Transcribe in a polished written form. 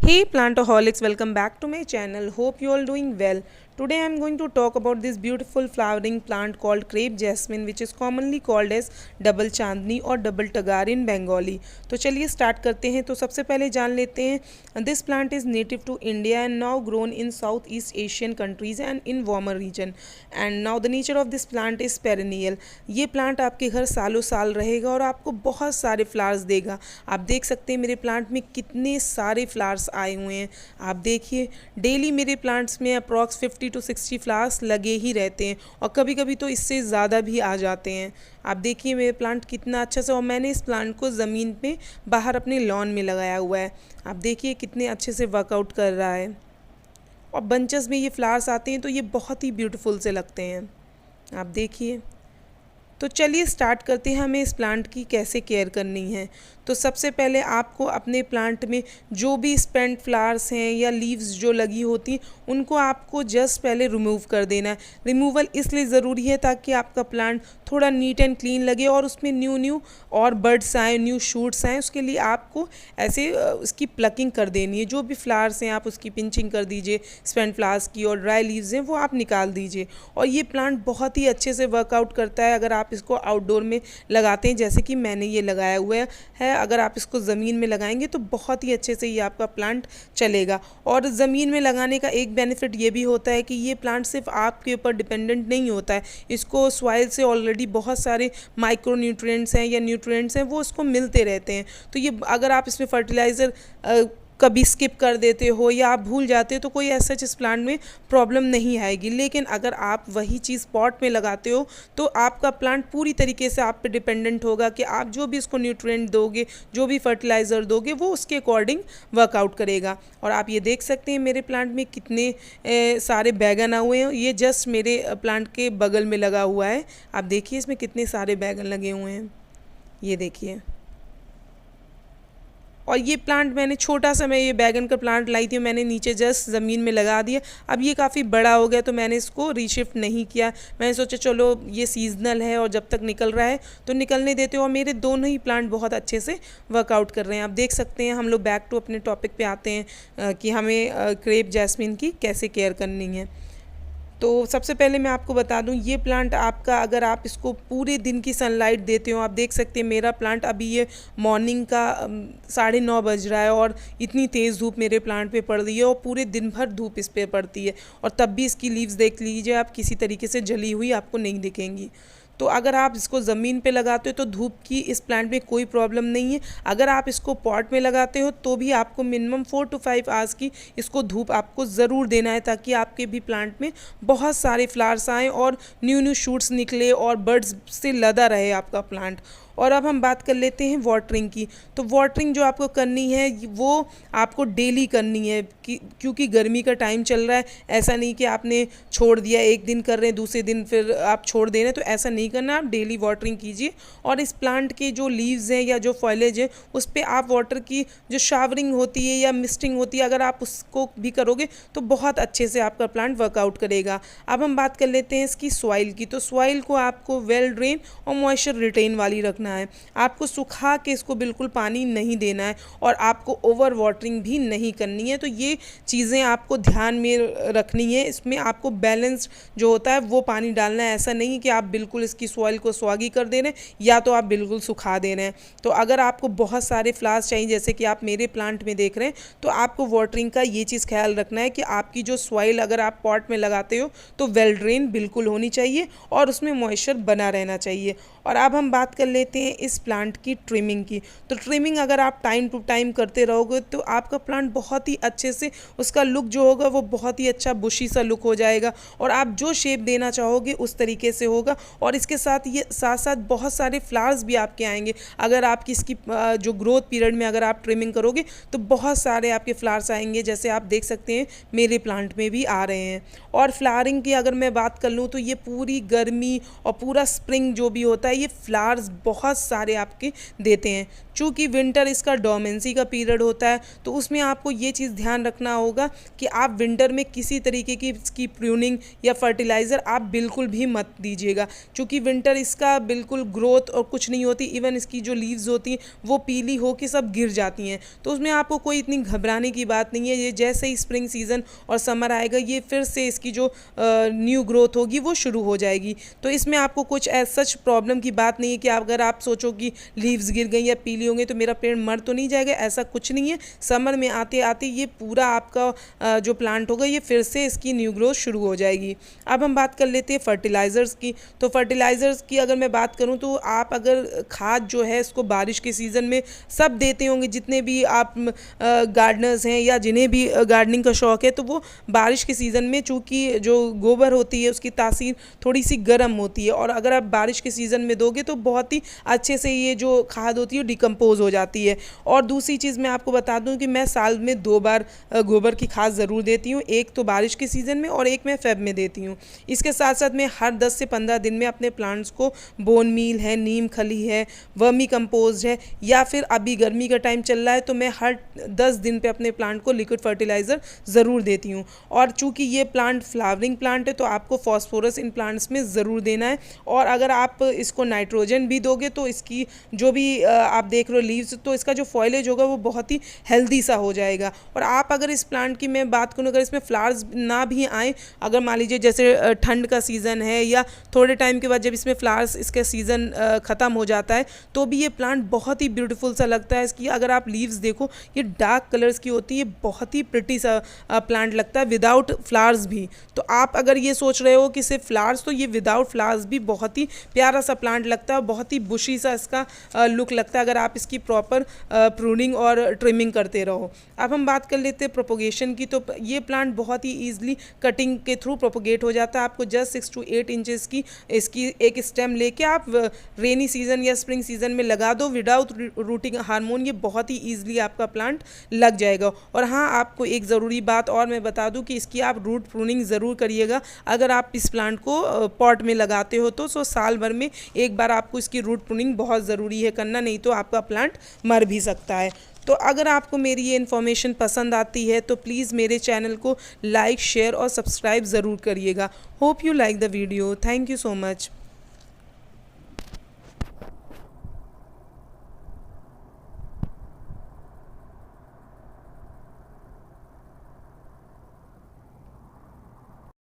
Hey plantaholics, welcome back to my channel. Hope you all doing well. Today I am going to talk about this beautiful flowering plant called crepe jasmine, which is commonly called as double चांदनी और double टगार in Bengali. तो चलिए start करते हैं। तो सबसे पहले जान लेते हैं this plant is native to India and now grown in South East Asian countries and in warmer region and now the nature of this plant is perennial. ये प्लांट आपके घर सालों साल रहेगा और आपको बहुत सारे फ्लावर्स देगा। आप देख सकते हैं मेरे प्लांट में कितने सारे फ्लावर्स आए हुए हैं। आप देखिए डेली मेरे प्लांट्स में अप्रॉक्स 50 to 60 फ्लावर्स लगे ही रहते हैं और कभी कभी तो इससे ज़्यादा भी आ जाते हैं। आप देखिए मेरे प्लांट कितना अच्छा से, और मैंने इस प्लांट को ज़मीन पे बाहर अपने लॉन में लगाया हुआ है। आप देखिए कितने अच्छे से वर्कआउट कर रहा है और बंचेस में ये फ्लावर्स आते हैं तो ये बहुत ही ब्यूटीफुल से लगते हैं। आप देखिए। तो चलिए स्टार्ट करते हैं हमें इस प्लांट की कैसे केयर करनी है। तो सबसे पहले आपको अपने प्लांट में जो भी स्पेंट फ्लावर्स हैं या लीव्स जो लगी होती उनको आपको जस्ट पहले रिमूव कर देना है। रिमूवल इसलिए ज़रूरी है ताकि आपका प्लांट थोड़ा नीट एंड क्लीन लगे और उसमें न्यू और बर्ड्स आएँ, न्यू शूट्स आएँ। उसके लिए आपको ऐसे उसकी प्लकिंग कर देनी है। जो भी फ्लावर्स हैं आप उसकी पिंचिंग कर दीजिए स्पेंट फ्लावर्स की, और ड्राई लीव्स हैं वो आप निकाल दीजिए। और ये प्लांट बहुत ही अच्छे से वर्कआउट करता है अगर आप इसको आउटडोर में लगाते हैं, जैसे कि मैंने ये लगाया हुआ है। अगर आप इसको ज़मीन में लगाएंगे तो बहुत ही अच्छे से ये आपका प्लांट चलेगा। और ज़मीन में लगाने का एक बेनिफिट ये भी होता है कि ये प्लांट सिर्फ आपके ऊपर डिपेंडेंट नहीं होता है। इसको सॉइल से ऑलरेडी बहुत सारे माइक्रो न्यूट्रिएंट्स हैं या न्यूट्रिएंट्स हैं वो उसको मिलते रहते हैं। तो ये अगर आप इसमें फर्टिलाइज़र कभी स्किप कर देते हो या आप भूल जाते हो तो कोई ऐसा इस प्लांट में प्रॉब्लम नहीं आएगी। लेकिन अगर आप वही चीज़ पॉट में लगाते हो तो आपका प्लांट पूरी तरीके से आप पे डिपेंडेंट होगा कि आप जो भी इसको न्यूट्रिएंट दोगे, जो भी फर्टिलाइज़र दोगे, वो उसके अकॉर्डिंग वर्कआउट करेगा। और आप ये देख सकते हैं मेरे प्लांट में कितने सारे बैगन आए हुए हैं। ये जस्ट मेरे प्लांट के बगल में लगा हुआ है। आप देखिए इसमें कितने सारे बैगन लगे हुए हैं, ये देखिए। और ये प्लांट मैंने छोटा सा, मैं ये बैगन का प्लांट लाई थी, मैंने नीचे जस्ट ज़मीन में लगा दिया। अब ये काफ़ी बड़ा हो गया तो मैंने इसको रीशिफ्ट नहीं किया। मैंने सोचा चलो ये सीजनल है और जब तक निकल रहा है तो निकलने देते हो। और मेरे दोनों ही प्लांट बहुत अच्छे से वर्कआउट कर रहे हैं। आप देख सकते हैं। हम लोग बैक टू अपने टॉपिक पे आते हैं कि हमें क्रेप जैस्मिन की कैसे केयर करनी है। तो सबसे पहले मैं आपको बता दूं, ये प्लांट आपका अगर आप इसको पूरे दिन की सनलाइट देते हो, आप देख सकते हैं मेरा प्लांट अभी ये मॉर्निंग का 9:30 बज रहा है और इतनी तेज़ धूप मेरे प्लांट पे पड़ रही है और पूरे दिन भर धूप इस पे पड़ती है और तब भी इसकी लीव्स देख लीजिए आप, किसी तरीके से जली हुई आपको नहीं दिखेंगी। तो अगर आप इसको ज़मीन पे लगाते हो तो धूप की इस प्लांट में कोई प्रॉब्लम नहीं है। अगर आप इसको पॉट में लगाते हो तो भी आपको मिनिमम 4 to 5 आवर्स की इसको धूप आपको ज़रूर देना है ताकि आपके भी प्लांट में बहुत सारे फ्लावर्स आएँ और न्यू शूट्स निकले और बर्ड्स से लदा रहे आपका प्लांट। और अब हम बात कर लेते हैं वाटरिंग की। तो वाटरिंग जो आपको करनी है वो आपको डेली करनी है क्योंकि गर्मी का टाइम चल रहा है। ऐसा नहीं कि आपने छोड़ दिया, एक दिन कर रहे हैं दूसरे दिन फिर आप छोड़ दे रहे हैं, तो ऐसा नहीं करना। आप डेली वाटरिंग कीजिए और इस प्लांट के जो लीव्स हैं या जो फॉइलेज है उस पर आप वाटर की जो शावरिंग होती है या मिस्टिंग होती है, अगर आप उसको भी करोगे तो बहुत अच्छे से आपका प्लांट वर्कआउट करेगा। अब हम बात कर लेते हैं इसकी सॉइल की। तो सॉइल को आपको वेल ड्रेन और मॉइस्चर रिटेन वाली रखना है। आपको सुखा के इसको बिल्कुल पानी नहीं देना है और आपको ओवर वाटरिंग भी नहीं करनी है। तो ये चीज़ें आपको ध्यान में रखनी है। इसमें आपको बैलेंस जो होता है वो पानी डालना है। ऐसा नहीं कि आप बिल्कुल इसकी सॉइल को स्वागी कर दे रहे हैं या तो आप बिल्कुल सुखा दे रहे हैं। तो अगर आपको बहुत सारे फ्लावर्स चाहिए जैसे कि आप मेरे प्लांट में देख रहे हैं तो आपको वाटरिंग का ये चीज़ ख्याल रखना है कि आपकी जो सॉइल अगर आप पॉट में लगाते हो तो वेल ड्रेन बिल्कुल होनी चाहिए और उसमें मॉइस्चर बना रहना चाहिए। और अब हम बात कर लेते हैं इस प्लांट की ट्रिमिंग की। तो ट्रिमिंग अगर आप टाइम टू टाइम करते रहोगे तो आपका प्लांट बहुत ही अच्छे से, उसका लुक जो होगा वो बहुत ही अच्छा बुशी सा लुक हो जाएगा और आप जो शेप देना चाहोगे उस तरीके से होगा। और इसके साथ ये साथ साथ बहुत सारे फ्लावर्स भी आपके आएंगे। अगर आपकी इसकी जो ग्रोथ पीरियड में अगर आप ट्रिमिंग करोगे तो बहुत सारे आपके फ्लावर्स आएंगे, जैसे आप देख सकते हैं मेरे प्लांट में भी आ रहे हैं। और फ्लावरिंग की अगर मैं बात कर लूँ तो ये पूरी गर्मी और पूरा स्प्रिंग जो भी होता है ये फ्लावर्स बहुत बहुत सारे आपके देते हैं। चूँकि विंटर इसका डोमेंसी का पीरियड होता है, तो उसमें आपको ये चीज़ ध्यान रखना होगा कि आप विंटर में किसी तरीके की इसकी प्रूनिंग या फर्टिलाइज़र आप बिल्कुल भी मत दीजिएगा। चूँकि विंटर इसका बिल्कुल ग्रोथ और कुछ नहीं होती, इवन इसकी जो लीव्स होती हैं वो पीली हो के सब गिर जाती हैं। तो उसमें आपको कोई इतनी घबराने की बात नहीं है। ये जैसे ही स्प्रिंग सीज़न और समर आएगा, ये फिर से इसकी जो न्यू ग्रोथ होगी वो शुरू हो जाएगी। तो इसमें आपको कुछ सच प्रॉब्लम की बात नहीं है कि अगर आप सोचो कि लीव्स गिर गई या पीली होंगी तो मेरा पेड़ मर तो नहीं जाएगा, ऐसा कुछ नहीं है। समर में आते आते ये पूरा आपका जो प्लांट होगा ये फिर से इसकी न्यू ग्रोथ शुरू हो जाएगी। अब हम बात कर लेते हैं फर्टिलाइज़र्स की। तो फर्टिलाइज़र्स की अगर मैं बात करूँ तो आप अगर खाद जो है इसको बारिश के सीज़न में सब देते होंगे, जितने भी आप गार्डनर्स हैं या जिन्हें भी गार्डनिंग का शौक़ है, तो वो बारिश के सीज़न में चूँकि जो गोबर होती है उसकी तासीर थोड़ी सी गर्म होती है, और अगर आप बारिश के सीज़न में दोगे तो बहुत ही अच्छे से ये जो खाद होती है डिकम्पोज हो जाती है। और दूसरी चीज़ मैं आपको बता दूं कि मैं साल में 2 बार गोबर की खाद ज़रूर देती हूँ, एक तो बारिश के सीज़न में और एक मैं फेब में देती हूँ। इसके साथ साथ मैं हर 10 से 15 दिन में अपने प्लांट्स को बोन मील है, नीम खली है, वर्मी कंपोस्ट है, या फिर अभी गर्मी का टाइम चल रहा है तो मैं हर 10 दिन पे अपने प्लांट को लिक्विड फर्टिलाइज़र ज़रूर देती हूँ। और चूँकि ये प्लांट फ्लावरिंग प्लांट है तो आपको फॉस्फोरस इन प्लांट्स में ज़रूर देना है। और अगर आप इसको नाइट्रोजन भी दोगे तो इसकी जो भी आप देख रहे हो लीव्स, तो इसका जो फॉइलेज होगा वो बहुत ही हेल्दी सा हो जाएगा। और आप अगर इस प्लांट की मैं बात करूँ, अगर इसमें फ्लावर्स ना भी आए, अगर मान लीजिए जैसे ठंड का सीज़न है या थोड़े टाइम के बाद जब इसमें फ्लावर्स इसका सीज़न ख़त्म हो जाता है, तो भी ये प्लांट बहुत ही ब्यूटीफुल सा लगता है। इसकी अगर आप लीव्स देखो ये डार्क कलर्स की होती है, बहुत ही प्रिटी सा प्लांट लगता है विदाउट फ्लावर्स भी। तो आप अगर ये सोच रहे हो कि सिर्फ फ्लावर्स, तो ये विदाउट फ्लावर्स भी बहुत ही प्यारा सा प्लांट लगता है, बहुत ही बुशी सा इसका लुक लगता है अगर आप इसकी प्रॉपर प्रूनिंग और ट्रिमिंग करते रहो। अब हम बात कर लेते हैं प्रोपोगेशन की। तो ये प्लांट बहुत ही ईजिली कटिंग के थ्रू प्रोपोगेट हो जाता है। आपको जस्ट 6 to 8 इंचेस की इसकी एक स्टेम लेके आप रेनी सीजन या स्प्रिंग सीजन में लगा दो विदाउट रूटिंग हार्मोन, ये बहुत ही ईजिली आपका प्लांट लग जाएगा। और हाँ, आपको एक ज़रूरी बात और मैं बता दूं कि इसकी आप रूट प्रूनिंग ज़रूर करिएगा। अगर आप इस प्लांट को पॉट में लगाते हो तो साल भर में एक बार आपको इसकी रूट प्रूनिंग बहुत ज़रूरी है करना, नहीं तो आपका प्लांट मर भी सकता है। तो अगर आपको मेरी ये इन्फॉर्मेशन पसंद आती है तो प्लीज़ मेरे चैनल को लाइक, शेयर और सब्सक्राइब ज़रूर करिएगा। Hope you like the video. Thank you so much.